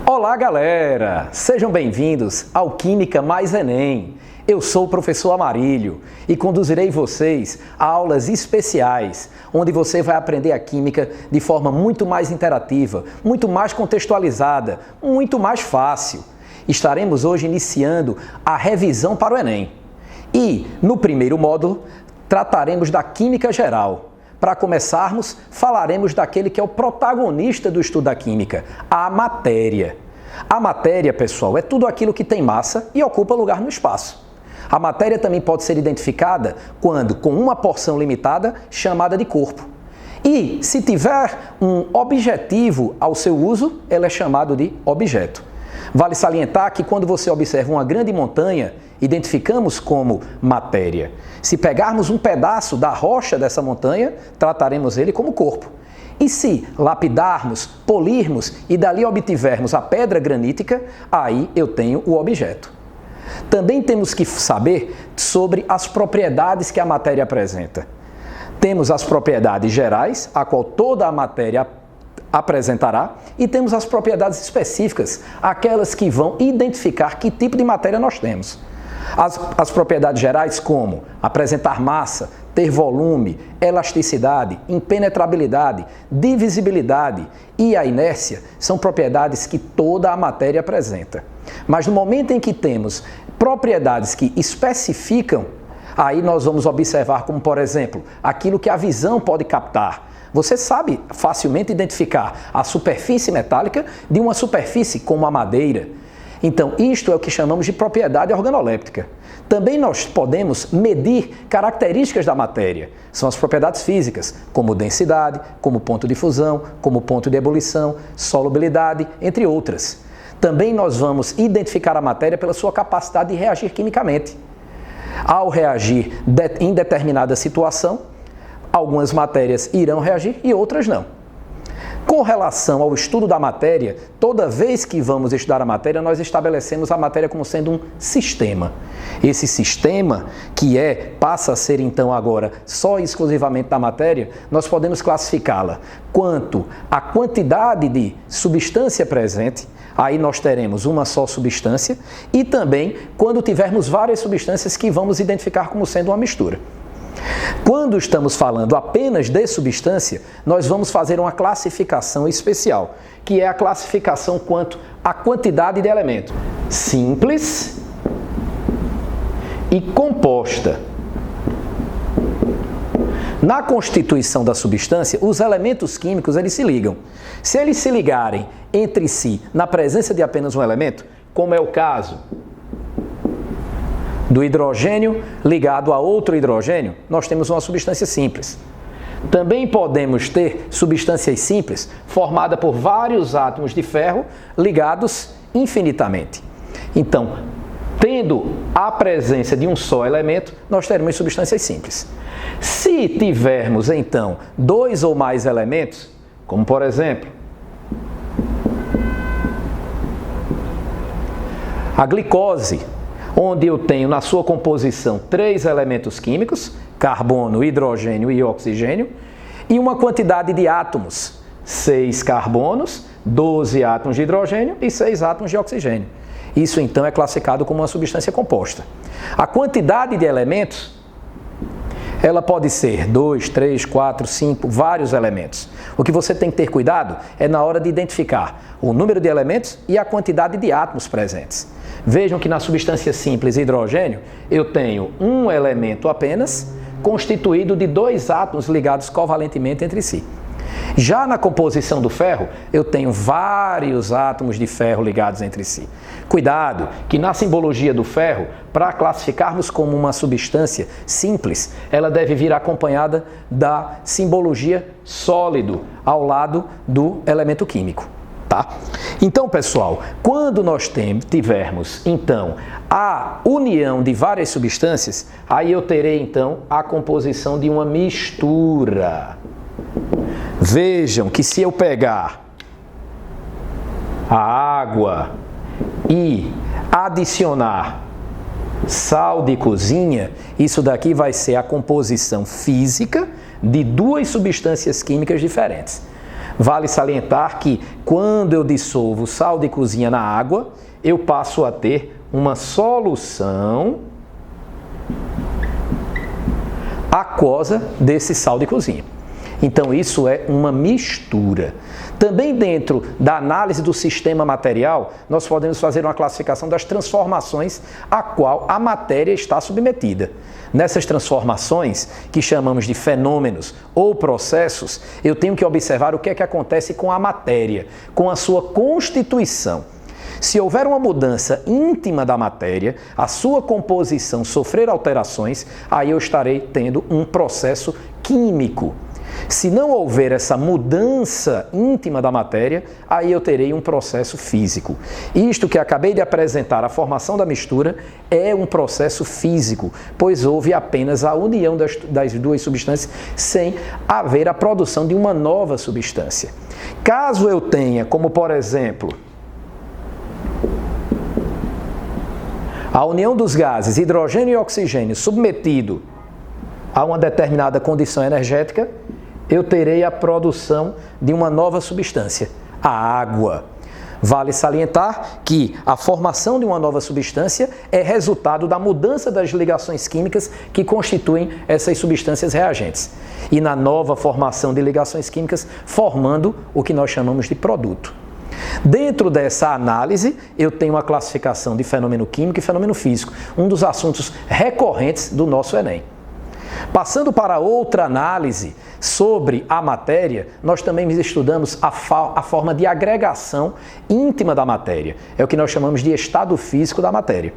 Olá, galera! Sejam bem-vindos ao Química mais Enem. Eu sou o professor Amarílio e conduzirei vocês a aulas especiais, onde você vai aprender a química de forma muito mais interativa, muito mais contextualizada, muito mais fácil. Estaremos hoje iniciando a revisão para o Enem. E, no primeiro módulo, trataremos da química geral. Para começarmos, falaremos daquele que é o protagonista do estudo da química, a matéria. A matéria, pessoal, é tudo aquilo que tem massa e ocupa lugar no espaço. A matéria também pode ser identificada quando com uma porção limitada chamada de corpo. E, se tiver um objetivo ao seu uso, ela é chamada de objeto. Vale salientar que quando você observa uma grande montanha, identificamos como matéria. Se pegarmos um pedaço da rocha dessa montanha, trataremos ele como corpo. E se lapidarmos, polirmos e dali obtivermos a pedra granítica, aí eu tenho o objeto. Também temos que saber sobre as propriedades que a matéria apresenta. Temos as propriedades gerais, a qual toda a matéria apresentará, e temos as propriedades específicas, aquelas que vão identificar que tipo de matéria nós temos. As propriedades gerais como apresentar massa, ter volume, elasticidade, impenetrabilidade, divisibilidade e a inércia são propriedades que toda a matéria apresenta. Mas no momento em que temos propriedades que especificam, aí nós vamos observar como, por exemplo, aquilo que a visão pode captar. Você sabe facilmente identificar a superfície metálica de uma superfície como a madeira. Então, isto é o que chamamos de propriedade organoléptica. Também nós podemos medir características da matéria. São as propriedades físicas, como densidade, como ponto de fusão, como ponto de ebulição, solubilidade, entre outras. Também nós vamos identificar a matéria pela sua capacidade de reagir quimicamente. Ao reagir em determinada situação, algumas matérias irão reagir e outras não. Com relação ao estudo da matéria, toda vez que vamos estudar a matéria, nós estabelecemos a matéria como sendo um sistema. Esse sistema, passa a ser então agora só e exclusivamente da matéria, nós podemos classificá-la quanto à quantidade de substância presente, aí nós teremos uma só substância, e também quando tivermos várias substâncias que vamos identificar como sendo uma mistura. Quando estamos falando apenas de substância, nós vamos fazer uma classificação especial, que é a classificação quanto à quantidade de elemento simples e composta. Na constituição da substância, os elementos químicos eles se ligam. Se eles se ligarem entre si na presença de apenas um elemento, como é o caso do hidrogênio ligado a outro hidrogênio, nós temos uma substância simples. Também podemos ter substâncias simples formadas por vários átomos de ferro ligados infinitamente. Então, tendo a presença de um só elemento, nós teremos substâncias simples. Se tivermos, então, dois ou mais elementos, como por exemplo, a glicose, onde eu tenho na sua composição 3 elementos químicos, carbono, hidrogênio e oxigênio, e uma quantidade de átomos, 6 carbonos, 12 átomos de hidrogênio e 6 átomos de oxigênio. Isso então é classificado como uma substância composta. A quantidade de elementos, ela pode ser 2, 3, 4, 5, vários elementos. O que você tem que ter cuidado é na hora de identificar o número de elementos e a quantidade de átomos presentes. Vejam que na substância simples hidrogênio, eu tenho um elemento apenas, constituído de 2 átomos ligados covalentemente entre si. Já na composição do ferro, eu tenho vários átomos de ferro ligados entre si. Cuidado, que na simbologia do ferro, para classificarmos como uma substância simples, ela deve vir acompanhada da simbologia sólido ao lado do elemento químico. Tá? Então, pessoal, quando nós tivermos, então, a união de várias substâncias, aí eu terei, então, a composição de uma mistura. Vejam que se eu pegar a água e adicionar Sal de cozinha, isso daqui vai ser a composição física de duas substâncias químicas diferentes. Vale salientar que quando eu dissolvo sal de cozinha na água, eu passo a ter uma solução aquosa desse sal de cozinha. Então isso é uma mistura. Também dentro da análise do sistema material, nós podemos fazer uma classificação das transformações a qual a matéria está submetida. Nessas transformações, que chamamos de fenômenos ou processos, eu tenho que observar o que é que acontece com a matéria, com a sua constituição. Se houver uma mudança íntima da matéria, a sua composição sofrer alterações, aí eu estarei tendo um processo químico. Se não houver essa mudança íntima da matéria, aí eu terei um processo físico. Isto que acabei de apresentar, a formação da mistura, é um processo físico, pois houve apenas a união das duas substâncias sem haver a produção de uma nova substância. Caso eu tenha, como por exemplo, a união dos gases hidrogênio e oxigênio submetido a uma determinada condição energética, eu terei a produção de uma nova substância, a água. Vale salientar que a formação de uma nova substância é resultado da mudança das ligações químicas que constituem essas substâncias reagentes. E na nova formação de ligações químicas, formando o que nós chamamos de produto. Dentro dessa análise, eu tenho a classificação de fenômeno químico e fenômeno físico, um dos assuntos recorrentes do nosso Enem. Passando para outra análise sobre a matéria, nós também estudamos a forma de agregação íntima da matéria. É o que nós chamamos de estado físico da matéria.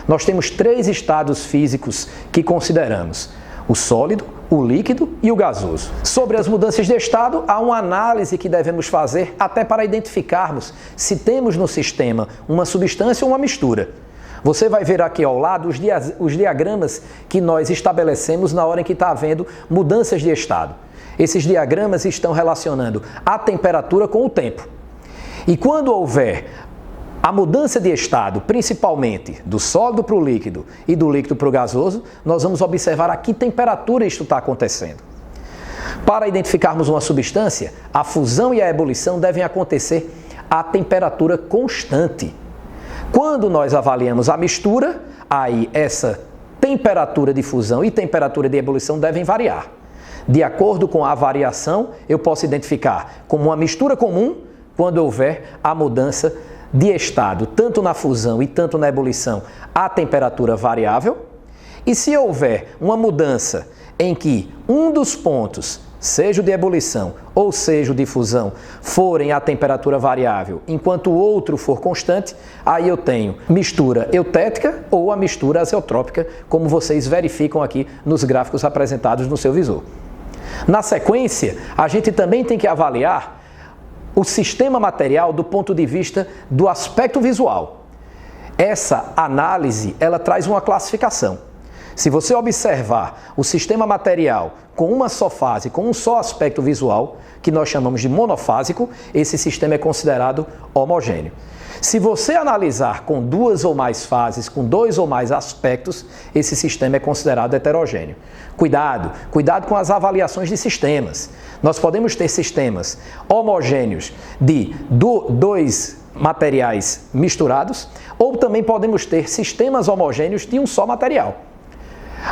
Nós temos 3 estados físicos que consideramos: o sólido, o líquido e o gasoso. Sobre as mudanças de estado, há uma análise que devemos fazer até para identificarmos se temos no sistema uma substância ou uma mistura. Você vai ver aqui ao lado os diagramas que nós estabelecemos na hora em que está havendo mudanças de estado. Esses diagramas estão relacionando a temperatura com o tempo. E quando houver a mudança de estado, principalmente do sólido para o líquido e do líquido para o gasoso, nós vamos observar a que temperatura isto está acontecendo. Para identificarmos uma substância, a fusão e a ebulição devem acontecer a temperatura constante. Quando nós avaliamos a mistura, aí essa temperatura de fusão e temperatura de ebulição devem variar. De acordo com a variação, eu posso identificar como uma mistura comum quando houver a mudança de estado, tanto na fusão e tanto na ebulição, a temperatura variável. E se houver uma mudança em que um dos pontos, seja o de ebulição ou seja o de fusão, forem a temperatura variável, enquanto o outro for constante, aí eu tenho mistura eutética ou a mistura azeotrópica, como vocês verificam aqui nos gráficos apresentados no seu visor. Na sequência, a gente também tem que avaliar o sistema material do ponto de vista do aspecto visual. Essa análise, ela traz uma classificação. Se você observar o sistema material com uma só fase, com um só aspecto visual, que nós chamamos de monofásico, esse sistema é considerado homogêneo. Se você analisar com 2 ou mais fases, com 2 ou mais aspectos, esse sistema é considerado heterogêneo. Cuidado com as avaliações de sistemas. Nós podemos ter sistemas homogêneos de 2 materiais misturados, ou também podemos ter sistemas homogêneos de um só material.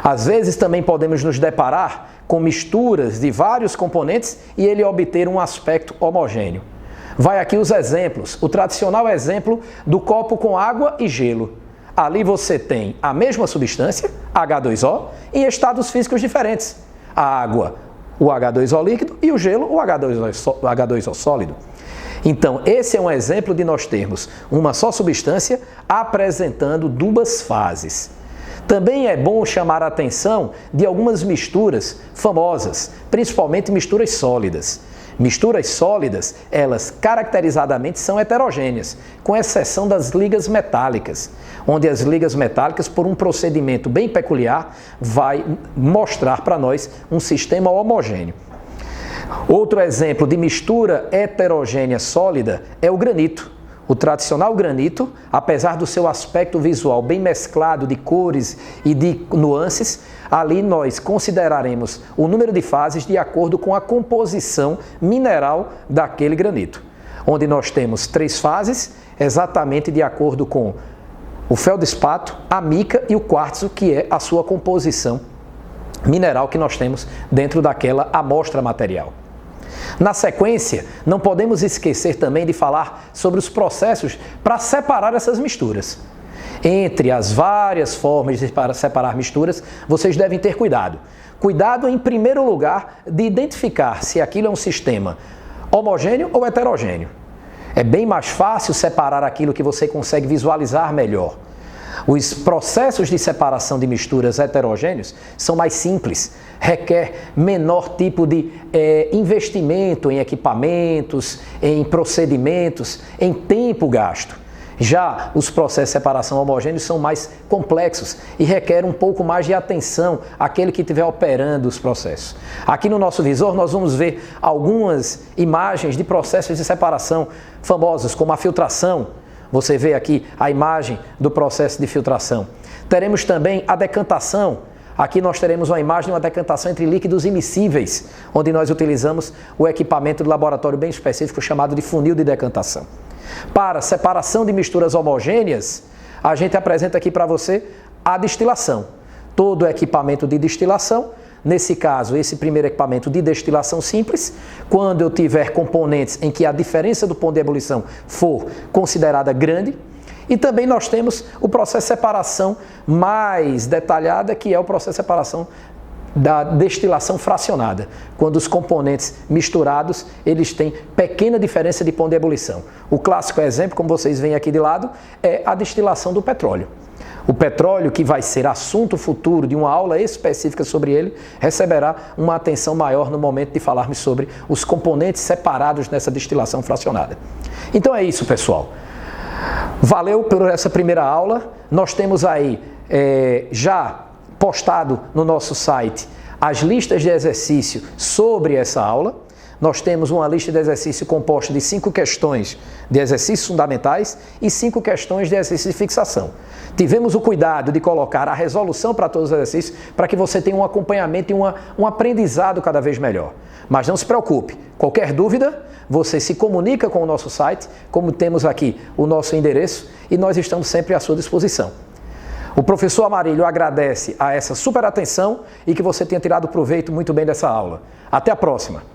Às vezes também podemos nos deparar com misturas de vários componentes e ele obter um aspecto homogêneo. Vai aqui os exemplos. O tradicional exemplo do copo com água e gelo. Ali você tem a mesma substância, H2O, em estados físicos diferentes. A água, o H2O líquido, e o gelo, o H2O sólido. Então, esse é um exemplo de nós termos uma só substância apresentando 2 fases. Também é bom chamar a atenção de algumas misturas famosas, principalmente misturas sólidas. Misturas sólidas, elas caracterizadamente são heterogêneas, com exceção das ligas metálicas, onde as ligas metálicas, por um procedimento bem peculiar, vai mostrar para nós um sistema homogêneo. Outro exemplo de mistura heterogênea sólida é o granito. O tradicional granito, apesar do seu aspecto visual bem mesclado de cores e de nuances, ali nós consideraremos o número de fases de acordo com a composição mineral daquele granito, onde nós temos 3 fases, exatamente de acordo com o feldespato, a mica e o quartzo, que é a sua composição mineral que nós temos dentro daquela amostra material. Na sequência, não podemos esquecer também de falar sobre os processos para separar essas misturas. Entre as várias formas de separar misturas, vocês devem ter cuidado. Cuidado, em primeiro lugar, de identificar se aquilo é um sistema homogêneo ou heterogêneo. É bem mais fácil separar aquilo que você consegue visualizar melhor. Os processos de separação de misturas heterogêneos são mais simples, requer menor tipo de investimento em equipamentos, em procedimentos, em tempo gasto. Já os processos de separação homogêneos são mais complexos e requerem um pouco mais de atenção àquele que estiver operando os processos. Aqui no nosso visor nós vamos ver algumas imagens de processos de separação famosos, como a filtração. Você vê aqui a imagem do processo de filtração. Teremos também a decantação. Aqui nós teremos uma imagem de uma decantação entre líquidos immiscíveis, onde nós utilizamos o equipamento de laboratório bem específico chamado de funil de decantação. Para separação de misturas homogêneas, a gente apresenta aqui para você a destilação. Todo o equipamento de destilação, nesse caso, esse primeiro equipamento de destilação simples, quando eu tiver componentes em que a diferença do ponto de ebulição for considerada grande. E também nós temos o processo de separação mais detalhada, que é o processo de separação da destilação fracionada, quando os componentes misturados, eles têm pequena diferença de ponto de ebulição. O clássico exemplo, como vocês veem aqui de lado, é a destilação do petróleo. O petróleo, que vai ser assunto futuro de uma aula específica sobre ele, receberá uma atenção maior no momento de falarmos sobre os componentes separados nessa destilação fracionada. Então é isso, pessoal. Valeu por essa primeira aula. Nós temos aí já postado no nosso site as listas de exercício sobre essa aula. Nós temos uma lista de exercício composta de 5 questões de exercícios fundamentais e 5 questões de exercício de fixação. Tivemos o cuidado de colocar a resolução para todos os exercícios para que você tenha um acompanhamento e um aprendizado cada vez melhor. Mas não se preocupe, qualquer dúvida, você se comunica com o nosso site, como temos aqui o nosso endereço, e nós estamos sempre à sua disposição. O professor Amarílio agradece a essa super atenção e que você tenha tirado proveito muito bem dessa aula. Até a próxima!